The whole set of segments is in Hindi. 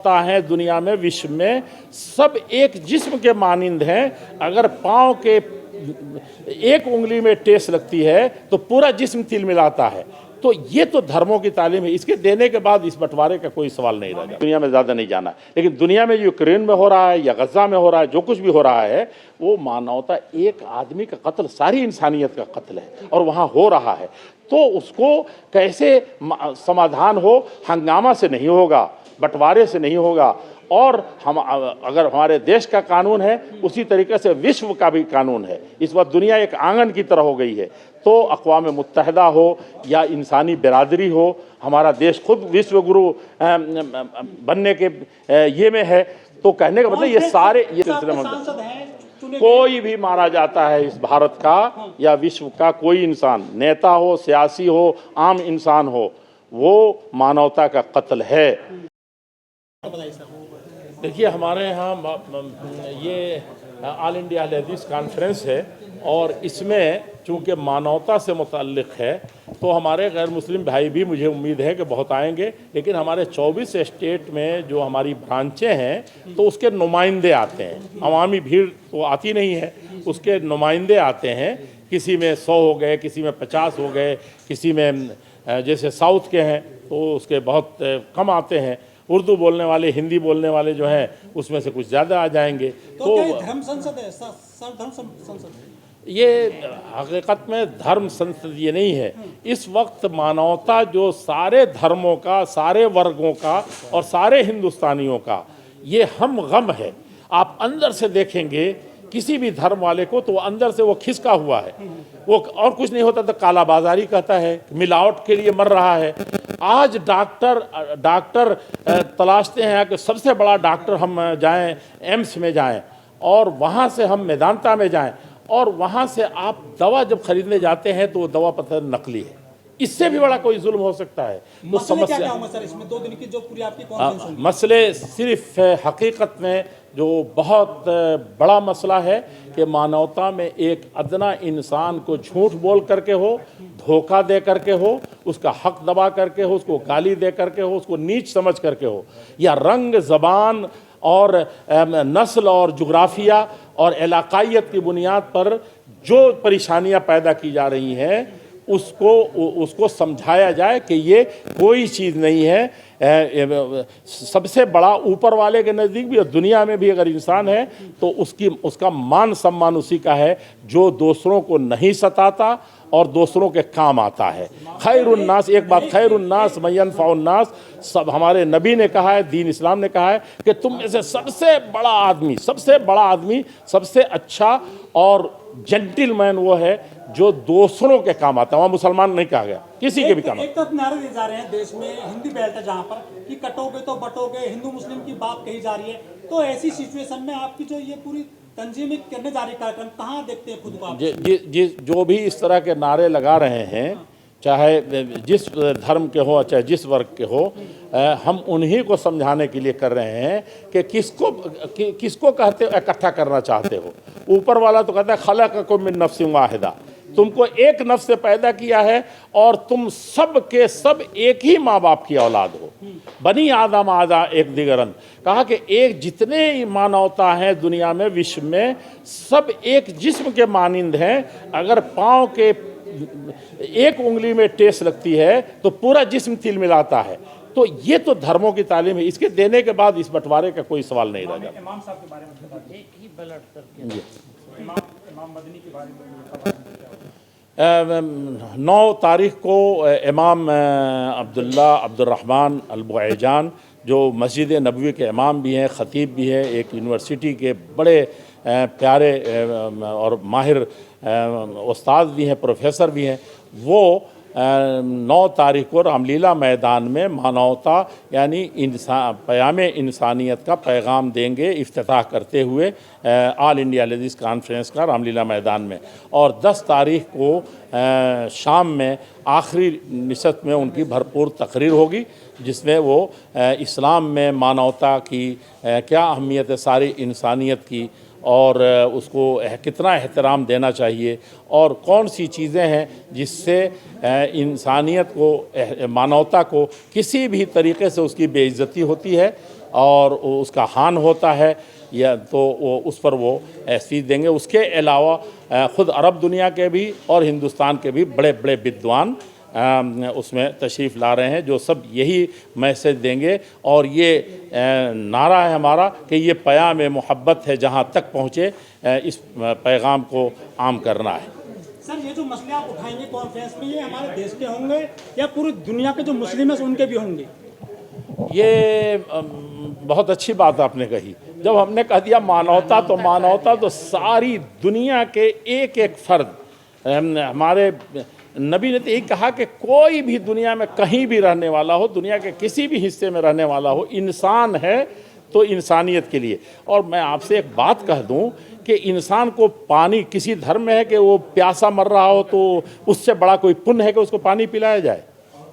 होता है दुनिया में, विश्व में सब एक जिस्म के मानिंद हैं। अगर पाँव के एक उंगली में ठेस लगती है तो पूरा जिस्म तिलमिलाता है। तो ये तो धर्मों की तालीम है। इसके देने के बाद इस बंटवारे का कोई सवाल नहीं रहा। दुनिया में ज़्यादा नहीं जाना, लेकिन दुनिया में यूक्रेन में हो रहा है या गजा में हो रहा है, जो कुछ भी हो रहा है वो मानवता, एक आदमी का कत्ल सारी इंसानियत का कत्ल है और वहाँ हो रहा है। तो उसको कैसे समाधान हो? हंगामा से नहीं होगा, बंटवारे से नहीं होगा। और हम अगर हमारे देश का कानून है उसी तरीके से विश्व का भी कानून है। इस वक्त दुनिया एक आंगन की तरह हो गई है। तो अक़वाम मुत्तहिदा हो या इंसानी बिरादरी हो, हमारा देश खुद विश्व गुरु बनने के ये में है। तो कहने का मतलब ये सारे ये सिलसिले में कोई भी मारा जाता है इस भारत का या विश्व का कोई इंसान, नेता हो, सियासी हो, आम इंसान हो, वो मानवता का कत्ल है। देखिए, हमारे यहाँ ये ऑल इंडिया अहले हदीस कॉन्फ्रेंस है और इसमें चूँकि मानवता से मुतल्लिक़ है तो हमारे गैर मुस्लिम भाई भी, मुझे उम्मीद है कि बहुत आएंगे। लेकिन हमारे 24 स्टेट में जो हमारी ब्रांचें हैं तो उसके नुमाइंदे आते हैं। अवामी भीड़ तो आती नहीं है, उसके नुमाइंदे आते हैं। किसी में 100 हो गए, किसी में 50 हो गए, किसी में जैसे साउथ के हैं तो उसके बहुत कम आते हैं। उर्दू बोलने वाले, हिंदी बोलने वाले जो हैं उसमें से कुछ ज़्यादा आ जाएंगे। तो धर्म संसद है, सर्वधर्म संसद है। ये हकीकत में धर्म संसद ये नहीं है। इस वक्त मानवता जो सारे धर्मों का, सारे वर्गों का और सारे हिंदुस्तानियों का ये हम गम है। आप अंदर से देखेंगे किसी भी धर्म वाले को तो अंदर से वो खिसका हुआ है। वो और कुछ नहीं होता तो काला बाजारी कहता है, मिलावट के लिए मर रहा है। आज डॉक्टर तलाशते हैं कि सबसे बड़ा डॉक्टर हम जाएं, एम्स में जाएं और वहाँ से हम मेदांता में जाएं और वहाँ से आप दवा जब खरीदने जाते हैं तो वो दवा पता नकली है। इससे भी बड़ा कोई जुल्म हो सकता है। तो समस्या क्या होगा सर इसमें 2 दिन की जो पूरी आपकी कॉन्फ्रेंस होगी? मसले सिर्फ हकीकत में जो बहुत बड़ा मसला है कि मानवता में एक अदना इंसान को झूठ बोल करके हो, धोखा दे करके हो, उसका हक दबा करके हो, उसको गाली दे करके हो, उसको नीच समझ करके हो, या रंग, ज़बान और नस्ल और जुग्राफिया और इलाकायत की बुनियाद पर जो परेशानियां पैदा की जा रही हैं उसको समझाया जाए कि ये कोई चीज़ नहीं है। सबसे बड़ा ऊपर वाले के नज़दीक भी और दुनिया में भी अगर इंसान है तो उसका मान सम्मान उसी का है जो दूसरों को नहीं सताता और दूसरों के काम आता है। खैरुन्नास, एक बात, खैरुन्नास मयनफ़उन्नास, सब हमारे नबी ने कहा है, दीन इस्लाम ने कहा है कि तुम में से सबसे बड़ा आदमी, सबसे अच्छा और जेंटलमैन वो है जो दूसरों के काम आता है। वहाँ मुसलमान नहीं कहा गया, किसी के भी काम। एक तरफ नारे दिए जा रहे हैं देश में, हिंदी बेल्ट है जहाँ पर कि कटोगे तो बटोगे, हिंदू मुस्लिम की बात कही जा रही है। तो ऐसी सिचुएशन में आपकी जो ये पूरी तंजीम करने जा रही कार्यक्रम, कहाँ देखते हैं खुद को? जो भी इस तरह के नारे लगा रहे हैं, चाहे जिस धर्म के हो, चाहे जिस वर्ग के हो, हम उन्हीं को समझाने के लिए कर रहे हैं कि किसको कहते हो इकट्ठा करना चाहते हो। ऊपर वाला तो कहता है खलक़कुम मिन नफ्सिन वाहिदा, तुमको एक नफ्स से पैदा किया है और तुम सब के सब एक ही माँ बाप की औलाद हो। बनी आदम आदा एक दिगरन, कहा कि एक जितने मानवता हैं दुनिया में, विश्व में सब एक जिस्म के मानिंद हैं। अगर पाँव के एक उंगली में ठेस लगती है तो पूरा जिस्म तिलमिलाता है। तो ये तो धर्मों की तालीम है। इसके देने के बाद इस बंटवारे का कोई सवाल नहीं रह जाता। इमाम साहब के बारे में बता दीजिए। एक ही ब्लड करके इमाम मदनी के बारे में 9 तारीख को इमाम अब्दुर्रहमान अल-बुऐजान, जो मस्जिद नबवी के इमाम भी हैं, ख़तीब भी हैं, एक यूनिवर्सिटी के बड़े प्यारे और माहिर उस्ताद भी हैं, प्रोफेसर भी हैं, वो 9 तारीख को रामलीला मैदान में मानवता यानी क़याम इंसानियत का पैगाम देंगे, इफ्तिताह करते हुए ऑल इंडिया अहले हदीस कॉन्फ्रेंस का रामलीला मैदान में। और 10 तारीख को शाम में आखिरी निशस्त में उनकी भरपूर तकरीर होगी जिसमें वो इस्लाम में मानवता की क्या अहमियत है, सारी इंसानियत की, और उसको कितना एहतराम देना चाहिए और कौन सी चीज़ें हैं जिससे इंसानियत को, मानवता को किसी भी तरीके से उसकी बेइज्जती होती है, और उसका हान होता है या तो वो उस पर वो फीस देंगे। उसके अलावा ख़ुद अरब दुनिया के भी और हिंदुस्तान के भी बड़े बड़े विद्वान उसमें तशरीफ़ ला रहे हैं, जो सब यही मैसेज देंगे। और ये नारा है हमारा कि ये प्याम मोहब्बत है जहाँ तक पहुँचे, इस पैगाम को आम करना है। सर, ये जो मसले आप उठाएंगे कॉन्फ्रेंस में, ये हमारे देश के होंगे या पूरी दुनिया के जो मुस्लिम हैं उनके भी होंगे? ये बहुत अच्छी बात आपने कही। जब हमने कह दिया मानवता, तो मानवता तो सारी दुनिया के एक एक फर्द। हमारे नबी ने तो यही कहा कि कोई भी दुनिया में कहीं भी रहने वाला हो, दुनिया के किसी भी हिस्से में रहने वाला हो, इंसान है तो इंसानियत के लिए। और मैं आपसे एक बात कह दूं कि इंसान को पानी, किसी धर्म में है कि वो प्यासा मर रहा हो तो उससे बड़ा कोई पुण्य है कि उसको पानी पिलाया जाए।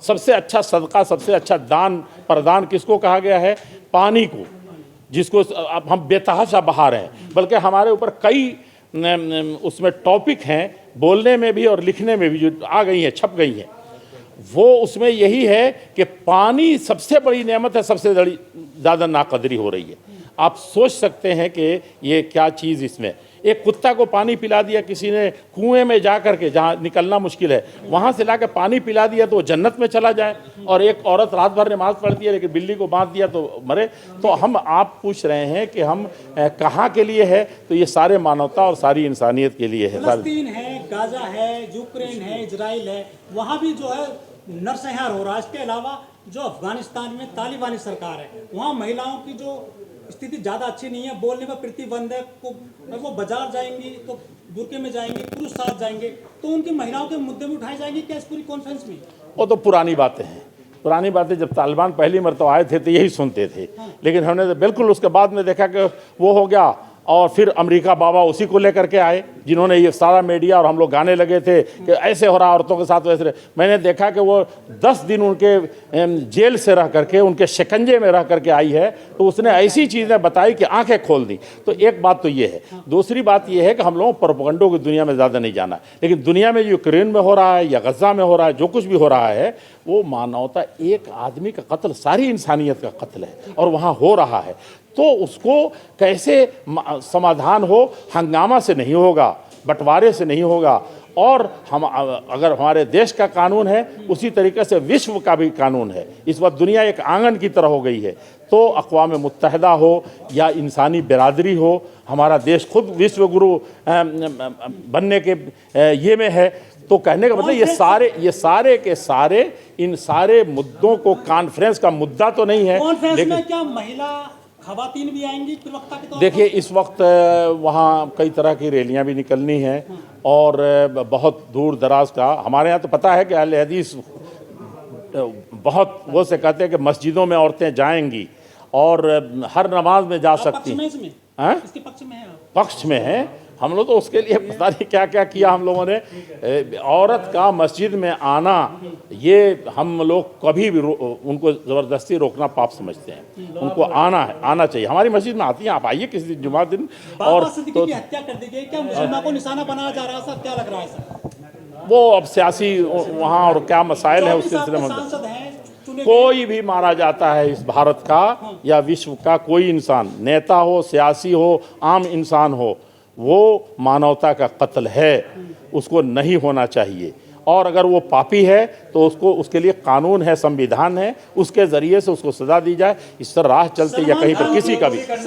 सबसे अच्छा सदका, सबसे अच्छा दान प्रदान किसको कहा गया है? पानी को, जिसको अब हम बेतहाशा बहा रहे हैं। बल्कि हमारे ऊपर कई उसमें टॉपिक हैं, बोलने में भी और लिखने में भी, जो आ गई हैं, छप गई हैं। वो उसमें यही है कि पानी सबसे बड़ी नेमत है, सबसे ज़्यादा नाकदरी हो रही है। आप सोच सकते हैं कि ये क्या चीज़ इसमें। एक कुत्ता को पानी पिला दिया किसी ने कुएं में जा कर के, जहाँ निकलना मुश्किल है, वहाँ से लाकर पानी पिला दिया तो वो जन्नत में चला जाए। और एक औरत रात भर नमाज पढ़ती है लेकिन बिल्ली को बांध दिया तो मरे। तो हम आप पूछ रहे हैं कि हम कहाँ के लिए है? तो ये सारे मानवता और सारी इंसानियत के लिए है। फलस्तीन है, गाजा है, यूक्रेन है, इजराइल है, वहाँ भी जो है नरसंहार हो रहा है। इसके अलावा जो अफगानिस्तान में तालिबानी सरकार है, वहाँ महिलाओं की जो स्थिति ज़्यादा अच्छी नहीं है। बोलने में प्रतिबंध है, वो बाजार जाएंगी तो बुरके में जाएंगे, पुरुष साथ जाएंगे, तो उनकी महिलाओं के मुद्दे भी उठाए जाएंगे क्या इस पूरी कॉन्फ्रेंस में? वो तो पुरानी बातें हैं, पुरानी बातें। जब तालिबान पहली मरतबा आए थे तो यही सुनते थे। लेकिन हमने तो बिल्कुल उसके बाद में देखा कि वो हो गया। और फिर अमेरिका बाबा उसी को लेकर के आए, जिन्होंने ये सारा मीडिया और हम लोग गाने लगे थे कि ऐसे हो रहा औरतों के साथ, वैसे। मैंने देखा कि वो 10 दिन उनके जेल से रह करके, उनके शिकंजे में रह करके आई है, तो उसने ऐसी चीज़ें बताई कि आंखें खोल दी। तो एक बात तो ये है। दूसरी बात ये है कि हम लोग प्रोपेगेंडा की दुनिया में ज़्यादा नहीं जाना, लेकिन दुनिया में यूक्रेन में हो रहा है या गज़ा में हो रहा है, जो कुछ भी हो रहा है, वो मानवता, एक आदमी का कत्ल सारी इंसानियत का कत्ल है और वहाँ हो रहा है। तो उसको कैसे समाधान हो? हंगामा से नहीं होगा, बंटवारे से नहीं होगा। और हम अगर हमारे देश का कानून है, उसी तरीके से विश्व का भी कानून है। इस वक्त दुनिया एक आंगन की तरह हो गई है। तो अक़वाम मुत्तहिदा हो या इंसानी बिरादरी हो, हमारा देश खुद विश्व गुरु बनने के ये में है। तो कहने का मतलब ये सारे के सारे इन सारे मुद्दों को, कॉन्फ्रेंस का मुद्दा तो नहीं है। कॉन्फ्रेंस में क्या महिला खवातीन भी आएंगी प्रवक्ता के तौर पर? देखिए, इस वक्त वहाँ कई तरह की रैलियाँ भी निकलनी हैं और बहुत दूर दराज का, हमारे यहाँ तो पता है कि अहले हदीस बहुत वो से कहते हैं कि मस्जिदों में औरतें जाएंगी और हर नमाज में जा सकती हैं। इसके पक्ष में है? पक्ष में है। हम लोग तो उसके लिए पता नहीं क्या क्या किया हम लोगों ने। औरत का मस्जिद में आना, ये हम लोग कभी भी उनको ज़बरदस्ती रोकना पाप समझते हैं। उनको आना चाहिए। हमारी मस्जिद में आती हैं, आप आइए किसी दिन जुमा दिन। और तो हत्या कर दी गई, क्या मुसलमानों को निशाना बनाया जा रहा है? सर, क्या लग रहा है सर? वो अब सियासी वहाँ और क्या मसाइल है उस सिलसिले में। कोई भी मारा जाता है इस भारत का या विश्व का, कोई इंसान, नेता हो, सियासी हो, आम इंसान हो, वो मानवता का कत्ल है, उसको नहीं होना चाहिए। और अगर वो पापी है तो उसको, उसके लिए कानून है, संविधान है, उसके ज़रिए से उसको सज़ा दी जाए। इस तरह राह चलते या कहीं पर किसी का भी नहीं।